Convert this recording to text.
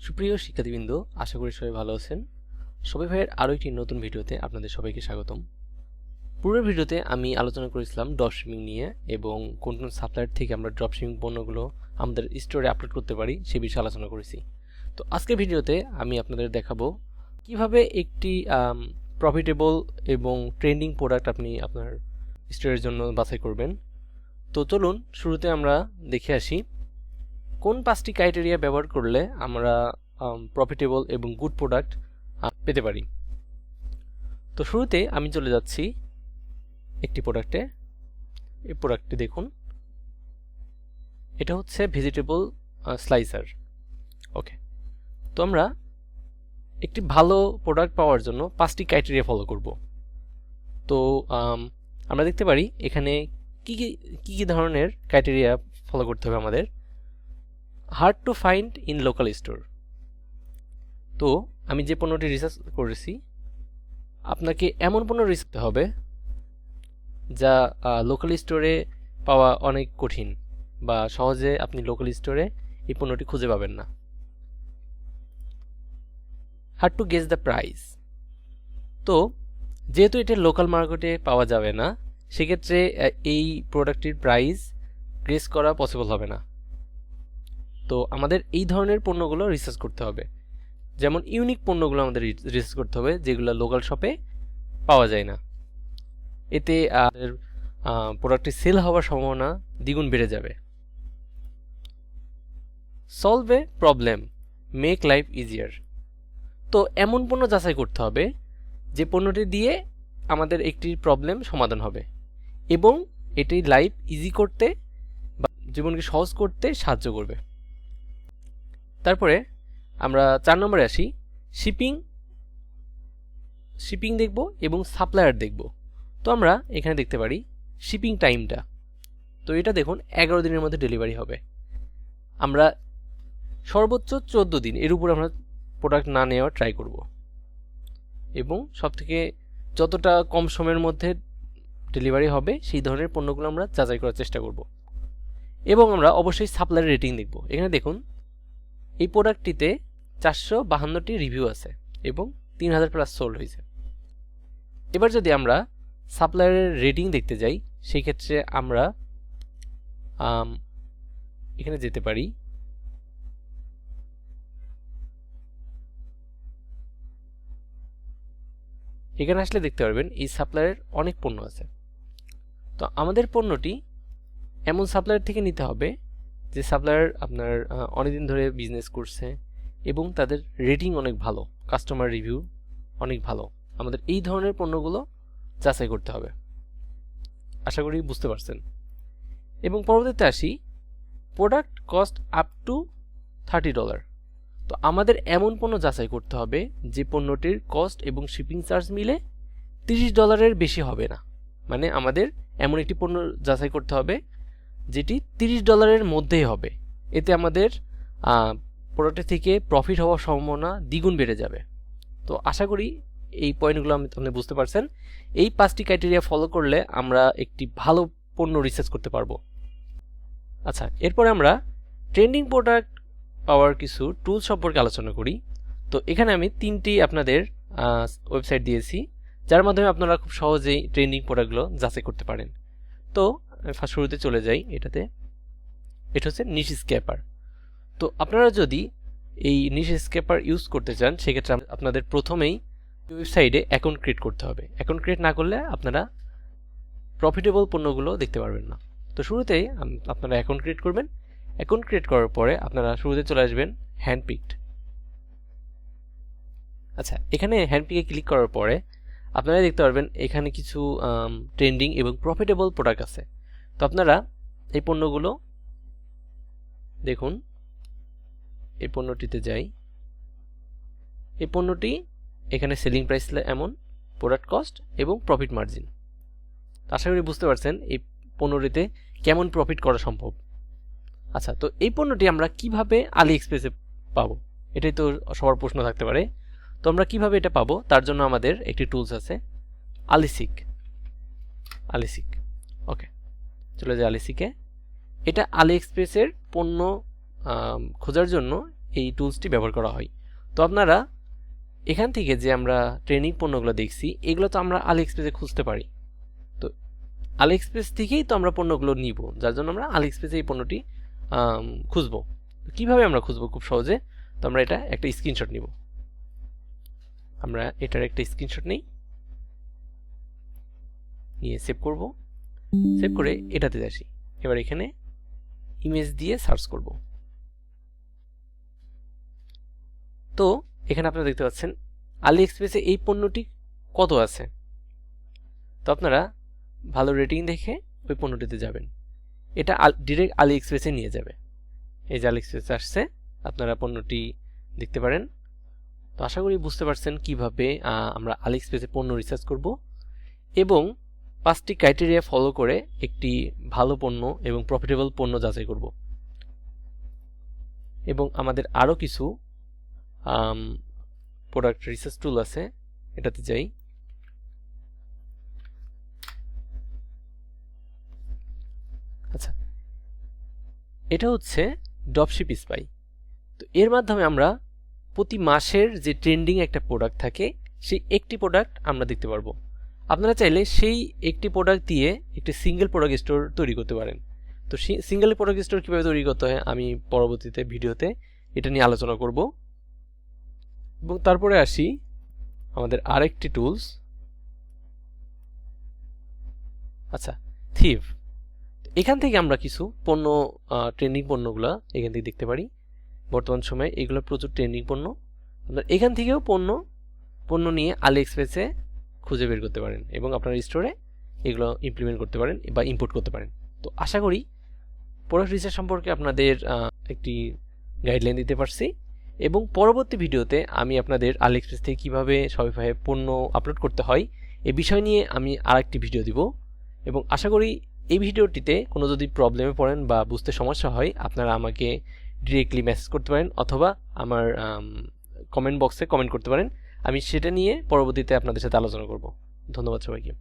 সুপ্রিয় শিক্ষার্থীবৃন্দ, আশা করি সবাই ভালো আছেন। শপিফাইয়ের আরও একটি নতুন ভিডিওতে আপনাদের সবাইকে স্বাগতম। পূর্বের ভিডিওতে আমি আলোচনা করেছিলাম ড্রপশিপিং নিয়ে এবং কোন কোন সাপ্লায়ার থেকে আমরা ড্রপশিপিং পণ্যগুলো আমাদের স্টোরে আপলোড করতে পারি সে বিষয়ে আলোচনা করেছি। তো আজকের ভিডিওতে আমি আপনাদের দেখাবো কিভাবে একটি প্রফিটেবল এবং ট্রেন্ডিং প্রোডাক্ট আপনি আপনার স্টোরের জন্য বাছাই করবেন। তো চলুন শুরুতে আমরা দেখে আসি কোন 5টি ক্রাইটেরিয়া ব্যবহার করলে আমরা প্রফিটেবল এবং গুড প্রোডাক্ট পেতে পারি। তো শুরুতে আমি চলে যাচ্ছি একটি প্রোডাক্টে। এই প্রোডাক্টটি দেখুন, এটা হচ্ছে ভেজিটেবল স্লাইসার। ওকে, তো আমরা একটি ভালো প্রোডাক্ট পাওয়ার জন্য 5টি ক্রাইটেরিয়া ফলো করব। তো আমরা দেখতে পারি এখানে কি কি ধরনের ক্রাইটেরিয়া ফলো করতে হবে আমাদের। Hard to find in local store. তো আমি যে পণ্যটি রিসার্চ করেছি, আপনাকে এমন পণ্য রিসার্চ করতে হবে যা লোকাল স্টোরে পাওয়া অনেক কঠিন বা সহজে আপনি লোকাল স্টোরে এই পণ্যটি খুঁজে পাবেন না। Hard to guess the price. তো যেহেতু এটা লোকাল মার্কেটে পাওয়া যাবে না, সেক্ষেত্রে এই প্রোডাক্টটির প্রাইস গেস করা পসিবল হবে না। তো আমাদের এই ধরনের পণ্যগুলো রিসার্চ করতে হবে, যেমন ইউনিক পণ্যগুলো আমাদের রিসার্চ করতে হবে যেগুলো লোকাল শপে পাওয়া যায় না। এতে আমাদের প্রোডাক্টটি সেল হওয়ার সম্ভাবনা দ্বিগুণ বেড়ে যাবে। Solve a problem, make life easier. তো এমন পণ্য যাচাই করতে হবে যে পণ্যটি দিয়ে আমাদের একটি প্রবলেম সমাধান হবে এবং এটি লাইফ ইজি করতে বা জীবনকে সহজ করতে সাহায্য করবে। তারপরে আমরা 4 নম্বরে আসি, শিপিং দেখব এবং সাপ্লায়ার দেখব। তো আমরা এখানে দেখতে পারি শিপিং টাইমটা। তো এটা দেখুন 11 দিনের মধ্যে ডেলিভারি হবে। আমরা সর্বোচ্চ 14 দিন এর উপর আমরা প্রোডাক্ট না নেওয়ার ট্রাই করব এবং সবথেকে যতটা কম সময়ের মধ্যে ডেলিভারি হবে সেই ধরনের পণ্যগুলো আমরা যাচাই করার চেষ্টা করব। এবং আমরা অবশ্যই সাপ্লায়ার রেটিং দেখব। এখানে দেখুন এই প্রোডাক্টটিতে 452টি রিভিউ আছে এবং 3000 প্লাস সোল্ড হয়েছে। এবার যদি আমরা সাপ্লায়ারের রেটিং দেখতে যাই, সেই ক্ষেত্রে আমরা এখানে যেতে পারি। এখানে আসলে দেখতে পারবেন এই সাপ্লায়ারের অনেক পণ্য আছে। তো আমাদের পণ্যটি এমন সাপ্লায়ার থেকে নিতে হবে যে সাপ্লায়ার আপনার অনেকদিন ধরে বিজনেস করছে এবং তাদের রেটিং অনেক ভালো, কাস্টমার রিভিউ অনেক ভালো। আমাদের এই ধরনের পণ্যগুলো যাচাই করতে হবে। আশা করি বুঝতে পারছেন। এবং পরবর্তীতে আসি, প্রোডাক্ট কস্ট আপ টু $30। তো আমাদের এমন পণ্য যাচাই করতে হবে যে পণ্যটির কস্ট এবং শিপিং চার্জ মিলে $30 বেশি হবে না। মানে আমাদের এমন একটি পণ্য যাচাই করতে হবে যেটি $30 মধ্যেই হবে। এতে আমাদের প্রোডাক্টের থেকে প্রফিট হওয়ার সম্ভাবনা দ্বিগুণ বেড়ে যাবে। তো আশা করি এই পয়েন্টগুলো আপনি বুঝতে পারছেন। এই 5টি ক্রাইটেরিয়া ফলো করলে আমরা একটি ভালো পণ্য রিসার্চ করতে পারবো। আচ্ছা, এরপরে আমরা ট্রেন্ডিং প্রোডাক্ট পাওয়ার কিছু টুলস সম্পর্কে আলোচনা করি। তো এখানে আমি 3টি আপনাদের ওয়েবসাইট দিয়েছি যার মাধ্যমে আপনারা খুব সহজেই ট্রেন্ডিং প্রোডাক্টগুলো যাচাই করতে পারেন। তো ফার্স্ট শুরুতে চলে যাই এটাতে। এটা হচ্ছে নিশ স্ক্যাপার। তো আপনারা যদি এই নিশ স্ক্যাপার ইউজ করতে চান, সেক্ষেত্রে আপনাদের প্রথমেই ওয়েবসাইটে অ্যাকাউন্ট ক্রিয়েট করতে হবে। অ্যাকাউন্ট ক্রিয়েট না করলে আপনারা প্রফিটেবল পণ্যগুলো দেখতে পারবেন না। তো শুরুতেই আপনারা অ্যাকাউন্ট ক্রিয়েট করবেন। অ্যাকাউন্ট ক্রিয়েট করার পরে আপনারা শুরুতে চলে আসবেন হ্যান্ডপিকড। আচ্ছা, এখানে হ্যান্ডপিকে ক্লিক করার পরে আপনারা দেখতে পারবেন এখানে কিছু ট্রেন্ডিং এবং প্রফিটেবল প্রোডাক্ট আছে। তো আপনারা এই পণ্যগুলো দেখুন। এই পণ্যটিতে যাই। এই পণ্যটি এখানে সেলিং প্রাইস এমন, প্রোডাক্ট কস্ট এবং প্রফিট মার্জিন। আশা করি বুঝতে পারছেন এই পণ্যটিতে কেমন প্রফিট করা সম্ভব। আচ্ছা, তো এই পণ্যটি আমরা কিভাবে আলি এক্সপ্রেসে পাবো, এটাই তো সবার প্রশ্ন থাকতে পারে। তো আমরা কিভাবে এটা পাবো, তার জন্য আমাদের একটি টুলস আছে, আলিসিক। ওকে, চলে যায় আলিসিকে। এটা আলি এক্সপ্রেসের পণ্য খোঁজার জন্য এই টুলসটি ব্যবহার করা হয়। তো আপনারা এখান থেকে যে আমরা ট্রেন্ডিং পণ্যগুলো দেখছি এগুলো তো আমরা আলি এক্সপ্রেসে খুঁজতে পারি। তো আলি এক্সপ্রেস থেকেই তো আমরা পণ্যগুলো নিব, যার জন্য আমরা আলি এক্সপ্রেসে এই পণ্যটি খুঁজবো। কিভাবে আমরা খুঁজবো? খুব সহজে। তো আমরা এটা একটা স্ক্রিনশট নিব। আমরা এটার একটা স্ক্রিনশট নিই, নিয়ে সেভ করব। সেভ করে এটাতে আসি। এবার এখানে ইমেজ দিয়ে সার্চ করব। তো এখানে আপনারা দেখতে পাচ্ছেন আলি এক্সপ্রেসে এই পণ্যটি কত আছে। তো আপনারা ভালো রেটিং দেখে ওই পণ্যটিতে যাবেন। এটা ডিরেক্ট আলি এক্সপ্রেসে নিয়ে যাবে। এই যে আলি এক্সপ্রেসে আসছে, আপনারা পণ্যটি দেখতে পারেন। তো আশা করি বুঝতে পারছেন কিভাবে আমরা আলি এক্সপ্রেসে পণ্য রিসার্চ করব এবং 5টি ক্রাইটেরিয়া ফলো করে একটি ভালো পণ্য এবং প্রফিটেবল পণ্য যাচাই করব। এবং আমাদের আরও কিছু প্রোডাক্ট রিসার্চ টুল আছে, এটাতে যাই। আচ্ছা, এটা হচ্ছে ড্রপশিপ স্পাই। তো এর মাধ্যমে আমরা প্রতি মাসের যে ট্রেন্ডিং একটা প্রোডাক্ট থাকে সেই একটি প্রোডাক্ট আমরা দেখতে পারবো। আপনারা চাইলে সেই একটি প্রোডাক্ট দিয়ে একটি সিঙ্গেল প্রোডাক্ট স্টোর তৈরি করতে পারেন। তো সিঙ্গেল প্রোডাক্ট স্টোর কীভাবে তৈরি করতে হয় আমি পরবর্তীতে ভিডিওতে এটা নিয়ে আলোচনা করব। এবং তারপরে আসি আমাদের আরেকটি টুলস। আচ্ছা, থিভ। এখান থেকে আমরা কিছু পণ্য, ট্রেন্ডিং পণ্যগুলো এখান থেকে দেখতে পারি। বর্তমান সময়ে এগুলো প্রচুর ট্রেন্ডিং পণ্য। আপনার এখান থেকেও পণ্য নিয়ে আলি এক্সপ্রেসে খুঁজে বের করতে পারেন এবং আপনার স্টোরে এগুলো ইমপ্লিমেন্ট করতে পারেন বা ইম্পোর্ট করতে পারেন। তো আশা করি প্রোডাক্ট রিসার্চ সম্পর্কে আপনাদের একটি গাইডলাইন দিতে পারছি এবং পরবর্তী ভিডিওতে আমি আপনাদের আলি এক্সপ্রেস থেকে কীভাবে শপিফাইয়ে পণ্য আপলোড করতে হয় এই বিষয় নিয়ে আমি আরেকটি ভিডিও দিব। এবং আশা করি এই ভিডিওটিতে কোনো যদি প্রবলেমে পড়েন বা বুঝতে সমস্যা হয় আপনারা আমাকে ডিরেক্টলি মেসেজ করতে পারেন অথবা আমার কমেন্ট বক্সে কমেন্ট করতে পারেন। আমি সেটা নিয়ে পরবর্তীতে আপনাদের সাথে আলোচনা করব। ধন্যবাদ সবাইকে।